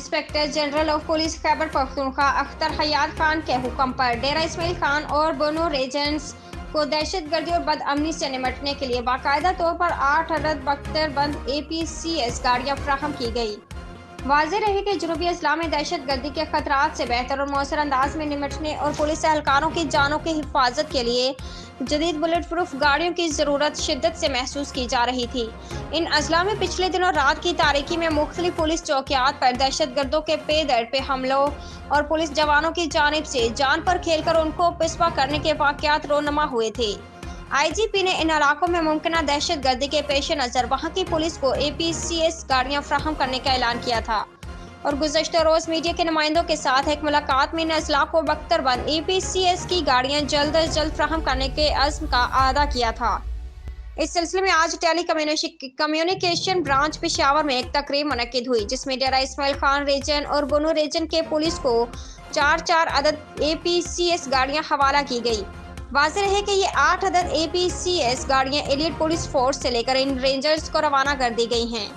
Inspector general of police Khyber Pakhtunkhwa Akhtar Hayat Khan के हुक्म पर डेरा इस्माइल खान और बोनो रीजन्स को दहशतगर्दी और बदअमनी से निपटने के लिए बाकायदा तौर पर 8 अदद बख्तरबंद APCS गाड़ियाँ फराहम की गई। वाज़ेह रहे कि जनूबी अजला में दहशतगर्दी के खतरात से बेहतर और मौसर अंदाज में निपटने और पुलिस एहलकारों की जानों की हिफाजत के लिए जदीद बुलेट प्रूफ गाड़ियों की ज़रूरत शिद्दत से महसूस की जा रही थी। इन अजला में पिछले दिनों रात की तारीकी में मुख्तलिफ पुलिस चौकियात पर दहशतगर्दों के पे दर पे हमलों और पुलिस जवानों की जानिब से जान पर खेलकर उनको पिस्पा करने के वाक़यात रोनमा हुए थे। IGP ने इन इलाकों में मुमकिन दहशतगर्दी के पेश नज़र वहाँ की पुलिस को APCS गाड़ियाँ फ्राहम करने का ऐलान किया था और गुज़श्ता रोज़ मीडिया के नुमाइंदों के साथ एक मुलाकात में इन अजला को बख्तरबंद APCS की गाड़ियाँ जल्द अज जल्द फ्राहम करने के अज़्म का अदा किया था। इस सिलसिले में आज टेली कम्युनिकेशन ब्रांच पेशावर में एक तकरीब मुनक्किद हुई, जिसमें डेरा इस्माइल खान रीजन और बोनो रीजन के पुलिस को 4 अदद APCS गाड़ियाँ हवाला की गई। वाज़ेह है कि ये 8 अदद APCS गाड़ियाँ एलीट पुलिस फोर्स से लेकर इन रेंजर्स को रवाना कर दी गई हैं।